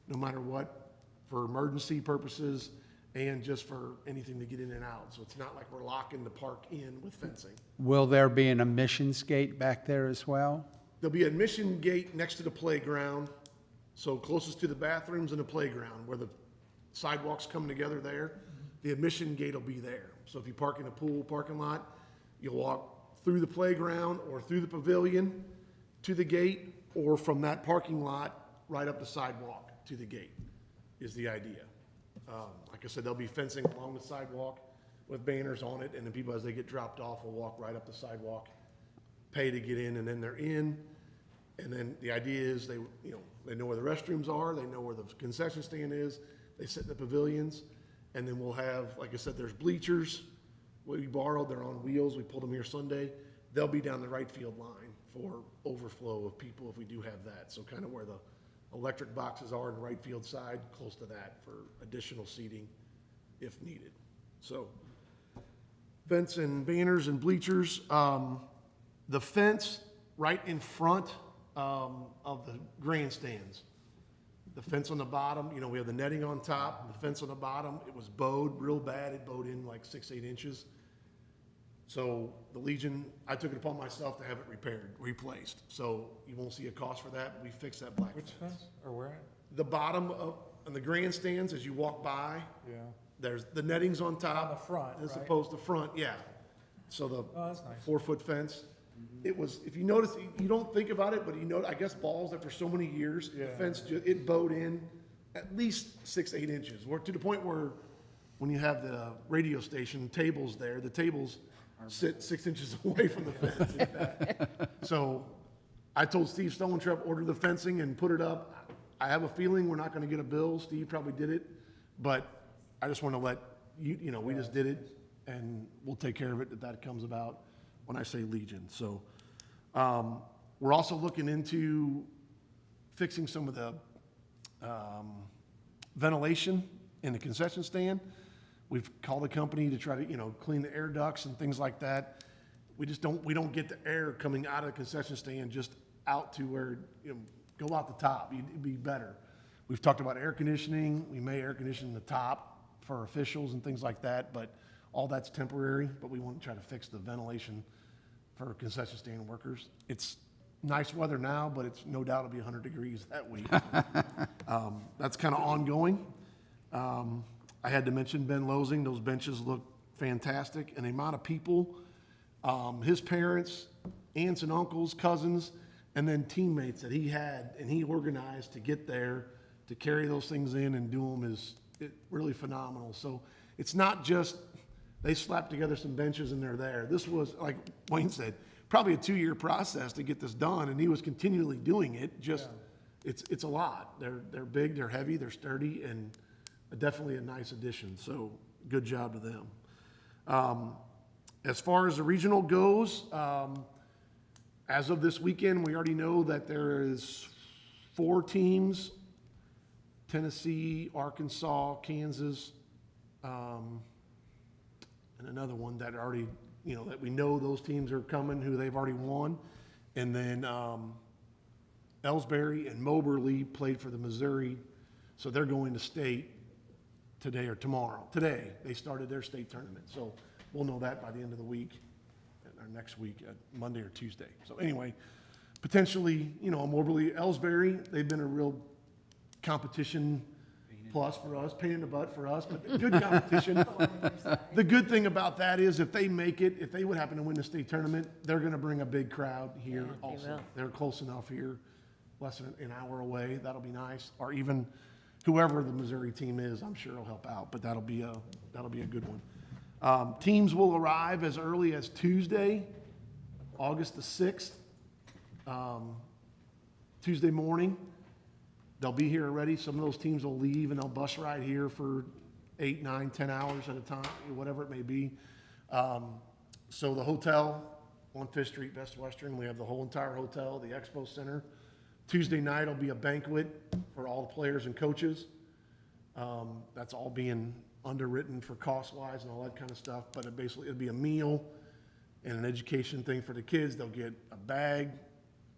no matter what, for emergency purposes, and just for anything to get in and out. So it's not like we're locking the park in with fencing. will there be an emissions gate back there as well? There'll be an admission gate next to the playground, so closest to the bathrooms and the playground, where the sidewalks come together there. The admission gate will be there. So if you park in a pool parking lot, you'll walk through the playground or through the pavilion to the gate, or from that parking lot, right up the sidewalk to the gate, is the idea. Like I said, there'll be fencing along the sidewalk with banners on it, and then people, as they get dropped off, will walk right up the sidewalk, pay to get in, and then they're in. And then the idea is they know where the restrooms are, they know where the concession stand is, they sit in the pavilions, and then we'll have, like I said, there's bleachers, we borrowed, they're on wheels, we pulled them here Sunday. They'll be down the right field line for overflow of people if we do have that. So kind of where the electric boxes are in the right field side, close to that for additional seating if needed. So fence and banners and bleachers. The fence right in front of the grandstands. The fence on the bottom, we have the netting on top, the fence on the bottom, it was bowed real bad. It bowed in like 6-8 inches. So the Legion, I took it upon myself to have it repaired, replaced. So you won't see a cost for that. We fixed that black Which fence. fence, or where at? The bottom of, on the grandstands, as you walk by, Yeah. there's the netting's on top. On the front, As right? opposed to front, yeah. So the Oh, that's nice. 4-foot fence. It was, if you notice, you don't think about it, but you know, I guess balls after so many years, the Yeah. fence, it bowed in at least 6 to 8 inches. We're to the point where when you have the radio station tables there, the tables sit 6 inches away from the fence. in fact. So I told Steve Stonetrep, order the fencing and put it up. I have a feeling we're not gonna get a bill. Steve probably did it, but I just wanna let you, you know, we just did it and we'll take care of it if that comes about when I say Legion. So, we're also looking into fixing some of the, ventilation in the concession stand. We've called the company to try to, you know, clean the air ducts and things like that. We don't get the air coming out of the concession stand just out to where, you know, go out the top. It'd be better. We've talked about air conditioning. We may air condition the top for officials and things like that, but all that's temporary. But we want to try to fix the ventilation for concession stand workers. It's nice weather now, but it's no doubt it'll be 100 degrees that week. That's kind of ongoing. I had to mention Ben Losing. Those benches look fantastic, and the amount of people, his parents, aunts and uncles, cousins, and then teammates that he had and he organized to get there to carry those things in and do them is really phenomenal. So it's not just they slapped together some benches and they're there. This was, like Wayne said, probably a 2-year process to get this done, and he was continually doing it. Just it's a lot. They're big, they're heavy, they're sturdy, and definitely a nice addition. So good job to them. As far as the regional goes, as of this weekend, we already know that there is 4 teams: Tennessee, Arkansas, Kansas, and another one that already, you know, that we know those teams are coming, who they've already won. And then Ellsbury and Moberly played for the Missouri, so they're going to state today or tomorrow. Today, they started their state tournament, so we'll know that by the end of the week, or next week, Monday or Tuesday. So anyway, potentially, you know, Moberly, Ellsbury, they've been a real competition plus for us, pain in the butt for us, but good competition. The good thing about that is if they make it, if they would happen to win the state tournament, they're gonna bring a big crowd here they also. will. They're close enough here, less than an hour away, that'll be nice. Or even whoever the Missouri team is, I'm sure will help out, but that'll be a good one. Teams will arrive as early as Tuesday, August the 6th, Tuesday morning. They'll be here already. Some of those teams will leave and they'll bus ride here for 8, 9, 10 hours at a time, whatever it may be. So the hotel on Fifth Street, Best Western, we have the whole entire hotel, the Expo Center. Tuesday night will be a banquet for all the players and coaches. That's all being underwritten for cost-wise and all that kind of stuff, but it'll be a meal and an education thing for the kids. They'll get a bag,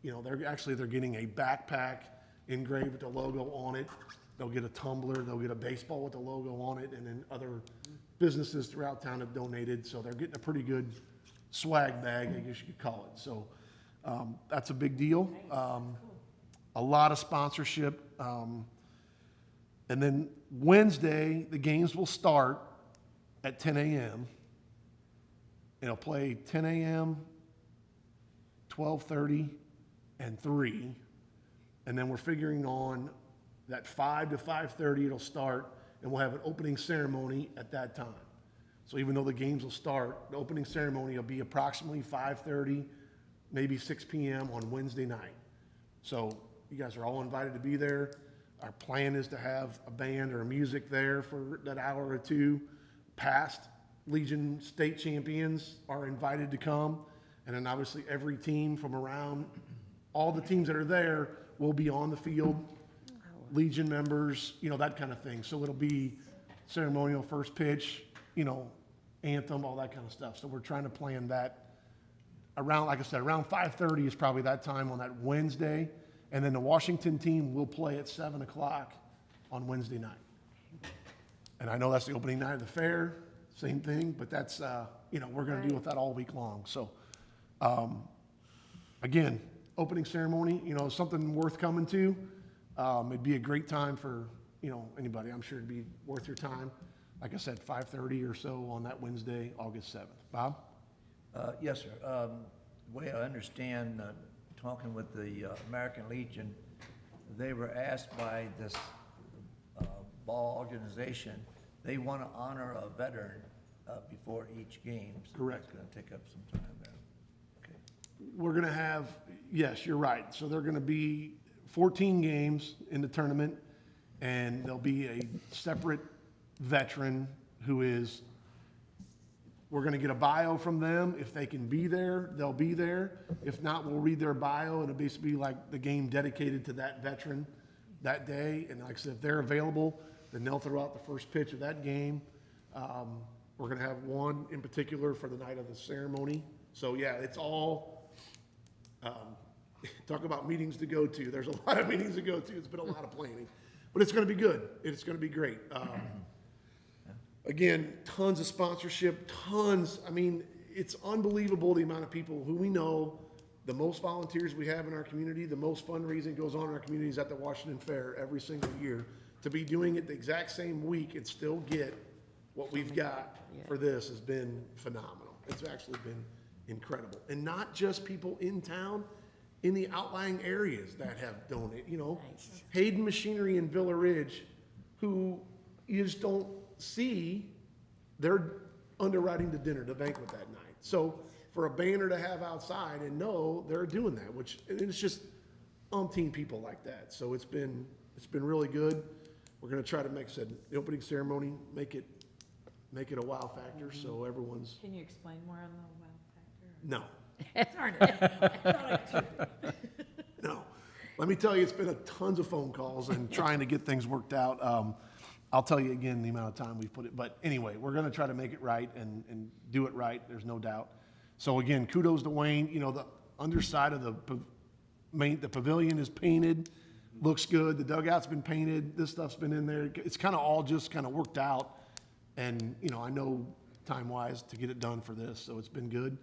you know, they're getting a backpack engraved with the logo on it. They'll get a tumbler, they'll get a baseball with the logo on it, and then other businesses throughout town have donated, so they're getting a pretty good swag bag, I guess you could call it. So that's a big deal. A lot of sponsorship. And then Wednesday, the games will start at 10 a.m. It'll play 10 a.m., 12:30, and 3. And then we're figuring on that 5 to 5:30 it'll start, and we'll have an opening ceremony at that time. So even though the games will start, the opening ceremony will be approximately 5:30, maybe 6 p.m. on Wednesday night. So you guys are all invited to be there. Our plan is to have a band or music there for that hour or two. Past Legion state champions are invited to come. And then obviously every team from around, all the teams that are there will be on the field. Legion members, you know, that kind of thing. So it'll be ceremonial first pitch, you know, anthem, all that kind of stuff. So we're trying to plan that around, like I said, around 5:30 is probably that time on that Wednesday. And then the Washington team will play at 7 o'clock on Wednesday night. And I know that's the opening night of the fair, same thing, but that's, you know, we're gonna deal with that all week long, so. Again, opening ceremony, you know, something worth coming to. It'd be a great time for, you know, anybody. I'm sure it'd be worth your time. Like I said, 5:30 or so on that Wednesday, August 7th. Bob? Yes, sir. The way I understand, talking with the American Legion, they were asked by this ball organization, they want to honor a veteran before each game. So Correct. It's going to take up some time there. Okay. We're gonna have, yes, you're right. So there are gonna be 14 games in the tournament, and there'll be a separate veteran who is, we're gonna get a bio from them. If they can be there, they'll be there. If not, we'll read their bio, and it'll basically be like the game dedicated to that veteran that day. And like I said, if they're available, then they'll throw out the first pitch of that game. We're gonna have one in particular for the night of the ceremony. So yeah, it's all, talk about meetings to go to. There's a lot of meetings to go to. It's been a lot of planning, but it's gonna be good. It's gonna be great. Again, tons of sponsorship, tons. I mean, it's unbelievable the amount of people who we know, the most volunteers we have in our community, the most fundraising goes on in our communities at the Washington Fair every single year. To be doing it the exact same week and still get what we've got for this has been phenomenal. It's actually been incredible. And not just people in town, in the outlying areas that have donated, you know. Hayden Machinery in Villa Ridge, who you just don't see, they're underwriting the dinner, the banquet that night. So for a banner to have outside and know they're doing that, which, and it's just umpteen people like that. So it's been really good. We're gonna try to make, said, the opening ceremony, make it a wow factor, so everyone's, Can you explain more on the wow no, factor? Darn it. I thought I could. no. Let me tell you, it's been a tons of phone calls and trying to get things worked out. I'll tell you again the amount of time we've put it, but anyway, we're gonna try to make it right and do it right, there's no doubt. So again, kudos to Wayne, you know, the underside of the pavilion is painted, looks good, the dugout's been painted, this stuff's been in there, it's kinda all just kinda worked out. And, you know, I know time-wise to get it done for this, so it's been good,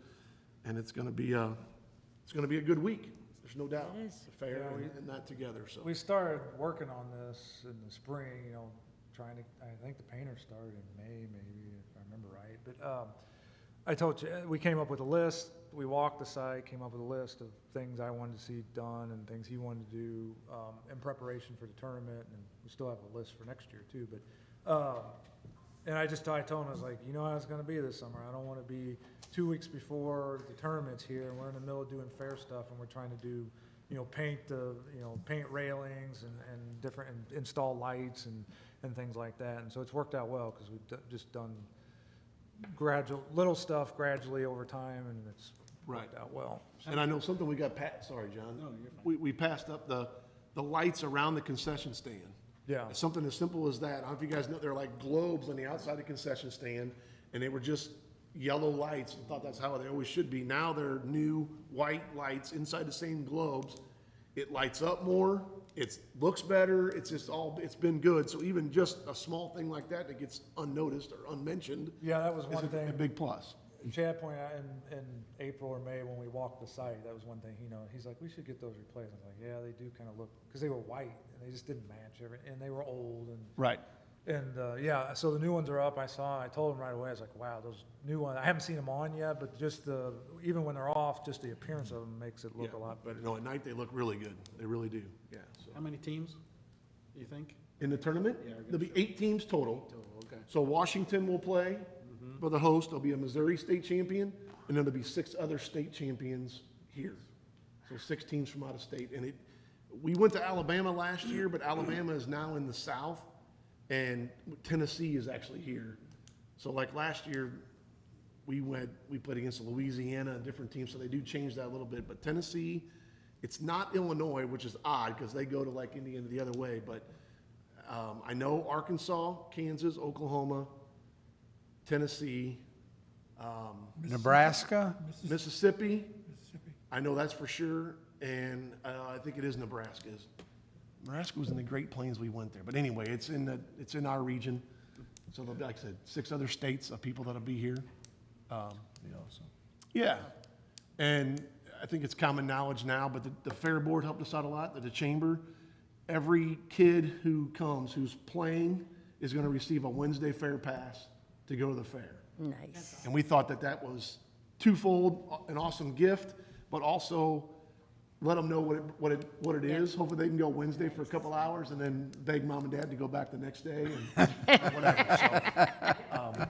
and it's gonna be a good week, there's no doubt. It is. The fair and that together, so. We started working on this in the spring, you know, trying to, I think the painter started in May, maybe, if I remember right. But I told you, we came up with a list. We walked the site, came up with a list of things I wanted to see done and things he wanted to do in preparation for the tournament. And we still have a list for next year too. But and I told him, I was like, you know how it's going to be this summer. I don't want to be 2 weeks before the tournament's here and we're in the middle of doing fair stuff and we're trying to do, you know, paint railings and different, and install lights and things like that. And so it's worked out well because we've just done little stuff gradually over time, and it's worked out well. And I know something we got, sorry, John. No, you're fine. We passed up the lights around the concession stand. Yeah. Something as simple as that. I don't know if you guys know, they're like globes on the outside of the concession stand, and they were just yellow lights. I thought that's how they always should be. Now they're new white lights inside the same globes. It lights up more, it looks better, it's been good. So even just a small thing like that that gets unnoticed or unmentioned Yeah, that was is one thing. a big plus. Chad pointed out in April or May when we walked the site, that was one thing, he's like, we should get those replaced. I was like, yeah, they do kind of look, because they were white and they just didn't match and they were old Right. and yeah, so the new ones are up. I told him right away, I was like, wow, those new ones, I haven't seen them on yet, but just even when they're off, just the appearance of them makes it look a lot better. No, at night they look really good. They really do. Yeah. So. How many teams, do you think? In the tournament, Yeah, there'll be 8 teams total. Total, okay. So Washington will play for the host. There'll be a Missouri state champion, and then there'll be 6 other state champions here. So 6 teams from out of state. And we went to Alabama last year, but Alabama is now in the South, and Tennessee is actually here. So like last year, we played against Louisiana and different teams, so they do change that a little bit. But Tennessee, it's not Illinois, which is odd because they go to like Indiana the other way. But I know Arkansas, Kansas, Oklahoma, Tennessee, Nebraska? Mississippi. I know that's for sure, and I think it is Nebraska. Nebraska was in the Great Plains. We went there, but anyway, it's in our region. So there'll be, like I said, 6 other states of people that'll be here. Be awesome. Yeah, and I think it's common knowledge now, but the fair board helped us out a lot, the chamber. Every kid who comes, who's playing, is gonna receive a Wednesday fair pass to go to the fair. Nice. And we thought that that was twofold, an awesome gift, but also let them know what it is. Hopefully they can go Wednesday for a couple hours and then beg mom and dad to go back the next day and whatever. So,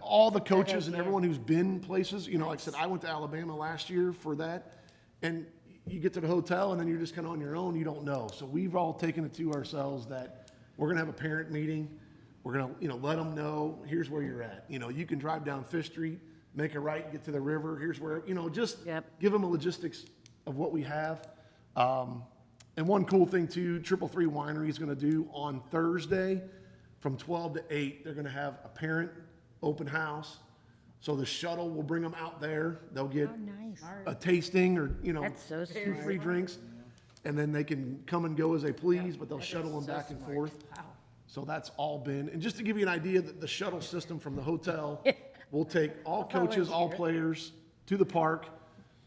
all the coaches and everyone who's been places, you know, like I said, I went to Alabama last year for that, and you get to the hotel and then you're just kind of on your own, you don't know. So we've all taken it to ourselves that we're gonna have a parent meeting. We're gonna, you know, let them know, here's where you're at. You know, you can drive down Fish Street, make a right, get to the river, here's where, you know, just Yep. give them a logistics of what we have. And one cool thing too, 333 Winery is gonna do on Thursday from 12 to 8, they're gonna have a parent open house. So the shuttle will bring them out there. They'll get Oh, nice. a tasting or, you know, That's so 2 smart. free drinks. And then they can come and go as they please, but they'll shuttle them back and forth. Wow. So that's all been, and just to give you an idea, that the shuttle system from the hotel will take all coaches, all players to the park.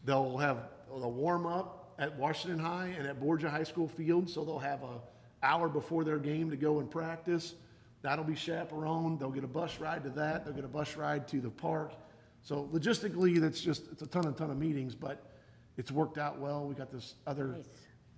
They'll warm up at Washington High and at Borgia High School field, so they'll have a hour before their game to go and practice. That'll be chaperoned. They'll get a bus ride to that. They'll get a bus ride to the park. So logistically, it's a ton of meetings, but it's worked out well. We got this other,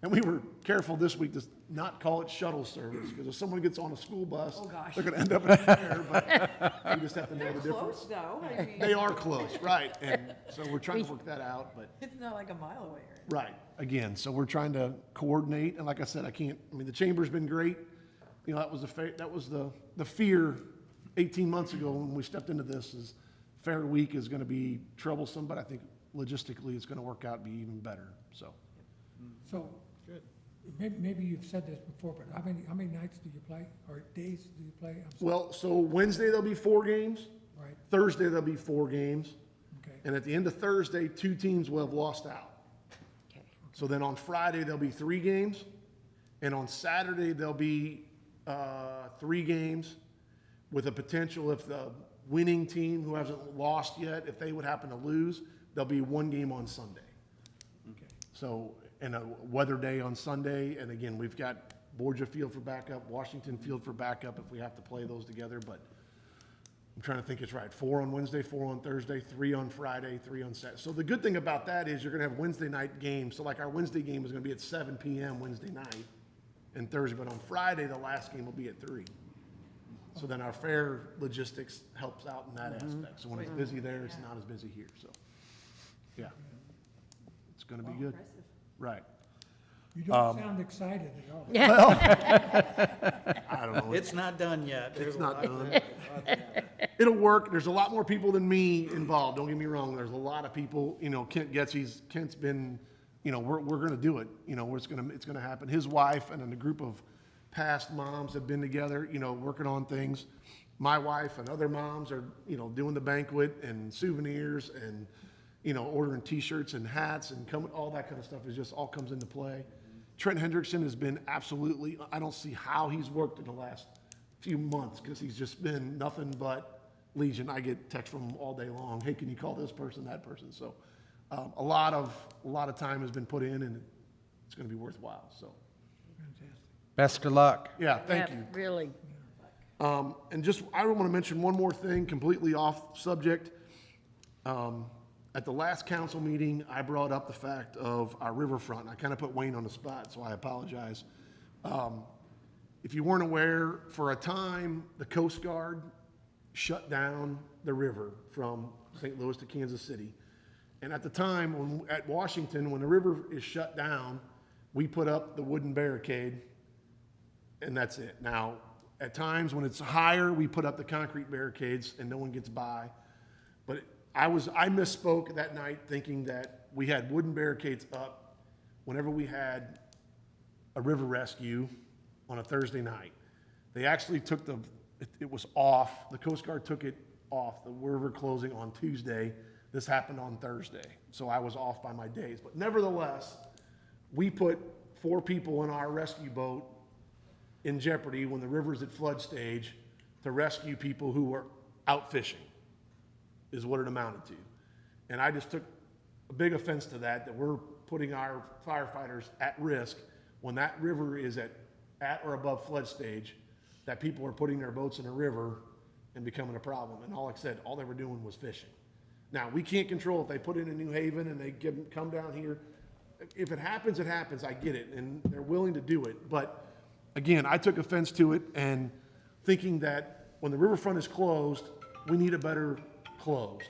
and we were careful this week to not call it shuttle service, because if someone gets on a school bus, Oh, gosh. they're gonna end up in the fair, but we just have to know the difference. Close though, I mean, They are close, right, and so we're trying to work that out, but, it's not like a mile away. right, again, so we're trying to coordinate, and like I said, the chamber's been great. You know, that was the fear 18 months ago when we stepped into this, is Fair Week is gonna be troublesome, but I think logistically it's gonna work out and be even better, so. So, maybe you've said this before, but how many nights do you play, or days do you play? I'm sorry. Well, so Wednesday there'll be 4 games, Right, Thursday there'll be 4 games, okay, and at the end of Thursday, 2 teams will have lost out. Okay. So then on Friday, there'll be 3 games, and on Saturday, there'll be 3 games with a potential, if the winning team who hasn't lost yet, if they would happen to lose, there'll be 1 game on Sunday. okay. So, and a weather day on Sunday, and again, we've got Borgia Field for backup, Washington Field for backup if we have to play those together, but I'm trying to think it's right. 4 on Wednesday, 4 on Thursday, 3 on Friday, 3 on Saturday. So the good thing about that is you're gonna have Wednesday night games. So like our Wednesday game is gonna be at 7 PM Wednesday night and Thursday, but on Friday, the last game will be at 3. So then our fair logistics helps out in that aspect. So when it's busy there, it's not as busy here, so, yeah. It's gonna be good. Right. You don't sound excited at all. I don't know. It's not done yet. There's It's a not lot done. to- It'll work. There's a lot more people than me involved. Don't get me wrong. There's a lot of people, you know, Kent's been, you know, we're gonna do it. You know, it's gonna happen. His wife and then a group of past moms have been together, you know, working on things. My wife and other moms are, you know, doing the banquet and souvenirs and, you know, ordering T-shirts and hats and all that kind of stuff is just all comes into play. Trent Hendrickson has been absolutely, I don't see how he's worked in the last few months because he's just been nothing but legion. I get texts from him all day long. Hey, can you call this person, that person? So a lot of time has been put in and it's going to be worthwhile. So Fantastic. Best of luck. yeah, thank Yeah, you. really. And just, I want to mention one more thing, completely off subject. At the last council meeting, I brought up the fact of our riverfront. I kind of put Wayne on the spot, so I apologize. If you weren't aware, for a time, the Coast Guard shut down the river from St. Louis to Kansas City. And at the time, at Washington, when the river is shut down, we put up the wooden barricade, and that's it. Now, at times when it's higher, we put up the concrete barricades and no one gets by. But I misspoke that night thinking that we had wooden barricades up whenever we had a river rescue on a Thursday night. They actually took it was off, the Coast Guard took it off, the river closing on Tuesday. This happened on Thursday, so I was off by my days. But nevertheless, we put 4 people in our rescue boat in jeopardy when the river's at flood stage to rescue people who were out fishing, is what it amounted to. And I just took a big offense to that we're putting our firefighters at risk when that river is at or above flood stage, that people are putting their boats in a river and becoming a problem. And all they were doing was fishing. Now, we can't control if they put it in New Haven and they come down here. If it happens, it happens, I get it, and they're willing to do it. But again, I took offense to it and thinking that when the riverfront is closed, we need a better closed.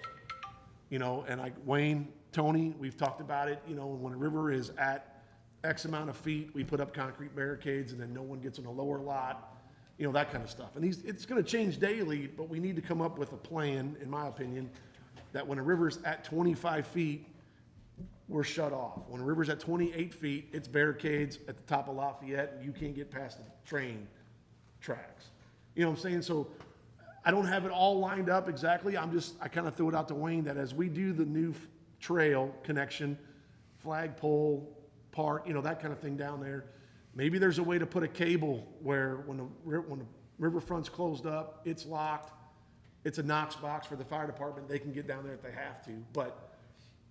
You know, and like Wayne, Tony, we've talked about it, you know, when a river is at X amount of feet, we put up concrete barricades and then no one gets on a lower lot, you know, that kind of stuff. And it's gonna change daily, but we need to come up with a plan, in my opinion, that when a river's at 25 feet, we're shut off. When a river's at 28 feet, it's barricades at the top of Lafayette and you can't get past the train tracks. You know what I'm saying? So I don't have it all lined up exactly. I kind of threw it out to Wayne that as we do the new trail connection, flagpole, park, you know, that kind of thing down there, maybe there's a way to put a cable where when the riverfront's closed up, it's locked, it's a Knox box for the fire department, they can get down there if they have to. But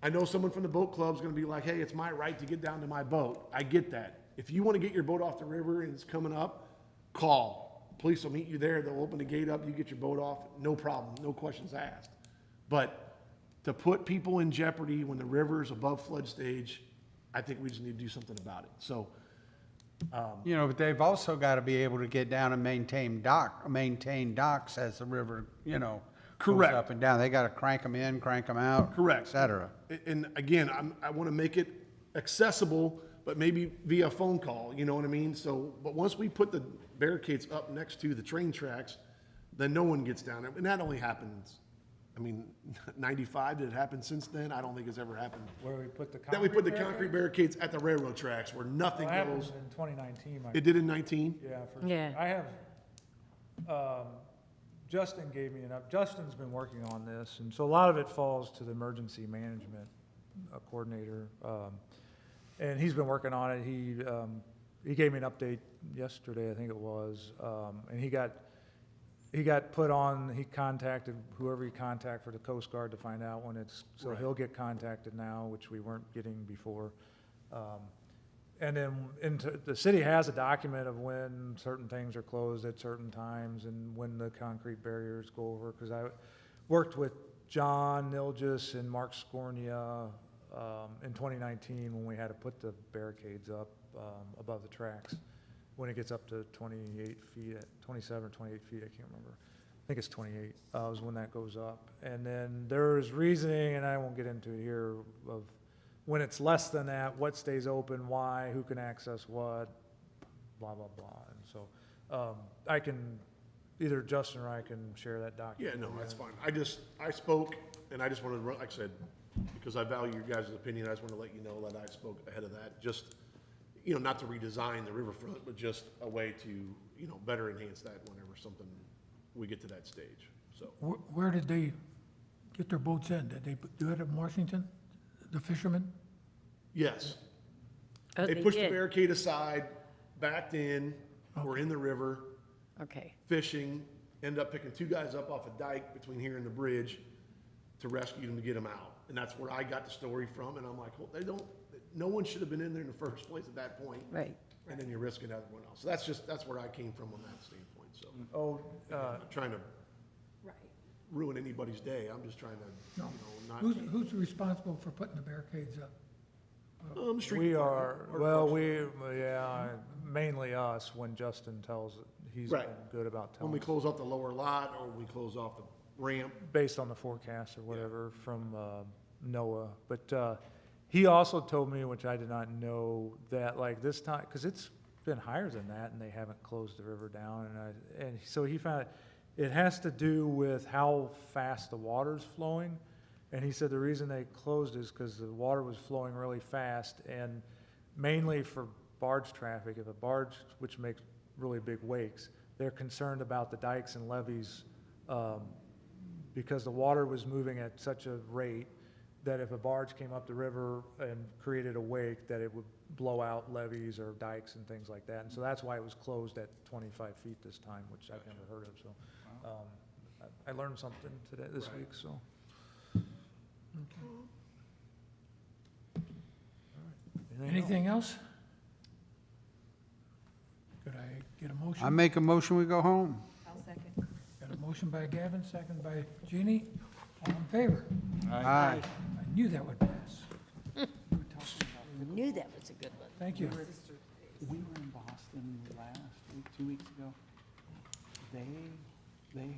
I know someone from the boat club's gonna be like, hey, it's my right to get down to my boat. I get that. If you wanna get your boat off the river and it's coming up, call. Police will meet you there, they'll open the gate up, you get your boat off, no problem, no questions asked. But to put people in jeopardy when the river's above flood stage, I think we just need to do something about it. So, You know, but they've also got to be able to get down and maintain docks as the river, you know, goes Correct. up and down. They got to crank them in, crank them out. Correct. Et cetera. and again, I wanna make it accessible, but maybe via phone call, you know what I mean? So, but once we put the barricades up next to the train tracks, then no one gets down there. And that only happens, I mean, 95, did it happen since then? I don't think it's ever happened. Where we put the concrete. That we put the barrier? concrete barricades at the railroad tracks where nothing Well, it happened goes. in 2019, It did in 19? yeah, for sure. Yeah. I have, Justin gave me Justin's been working on this, and so a lot of it falls to the emergency management coordinator. And he's been working on it. He gave me an update yesterday, I think it was, and he got put on, he contacted whoever he contacted for the Coast Guard to find out when so he'll get contacted now, which we weren't getting before. And then the city has a document of when certain things are closed at certain times and when the concrete barriers go over, because I worked with John Nilgis and Mark Scornia in 2019 when we had to put the barricades up above the tracks, when it gets up to 28 feet, 27 or 28 feet, I can't remember. I think it's 28 is when that goes up. And then there's reasoning, and I won't get into it here, of when it's less than that, what stays open, why, who can access what, blah, blah, blah. And so I can, either Justin or I can share that document. Yeah, no, that's fine. I spoke, and I just wanted to, like I said, because I value your guys' opinion, I just want to let you know that I spoke ahead of that. Just, you know, not to redesign the riverfront, but just a way to, you know, better enhance that whenever we get to that stage, so. Where did they get their boats in? Did they do it in Washington, the fishermen? Yes. Oh, They they pushed the did. barricade aside, backed in, were in the river, Okay. fishing, ended up picking two guys up off a dike between here and the bridge to rescue them, to get them out. And that's where I got the story from, and I'm like, well, no one should have been in there in the first place at that point. Right. And then you're risking everyone else. So that's where I came from on that standpoint, so. Oh, I'm not trying to Right. ruin anybody's day, I'm just trying to, No. you know, not. Who's responsible for putting the barricades up? Street we department, are, or well, parks. yeah, mainly us, when Justin tells it. He's been Right. good about When telling we us, close off the lower lot, or we close off the ramp. based on the forecast or whatever from NOAA. But he also told me, which I did not know, that like this time, because it's been higher than that, and they haven't closed the river down. And so he found it has to do with how fast the water's flowing. And he said the reason they closed is because the water was flowing really fast, and mainly for barge traffic. If a barge, which makes really big wakes, they're concerned about the dikes and levees because the water was moving at such a rate that if a barge came up the river and created a wake, that it would blow out levees or dikes and things like that. And so that's why it was closed at 25 feet this time, which I've never heard of. So I learned something today, this week, so. Anything else? Could I get a motion? I make a motion, we go home. I'll second. Got a motion by Gavin, second by Jeannie. All in favor? Aye. I knew that would pass. I knew that was a good one. Thank you. We were in Boston last week, 2 weeks ago. They had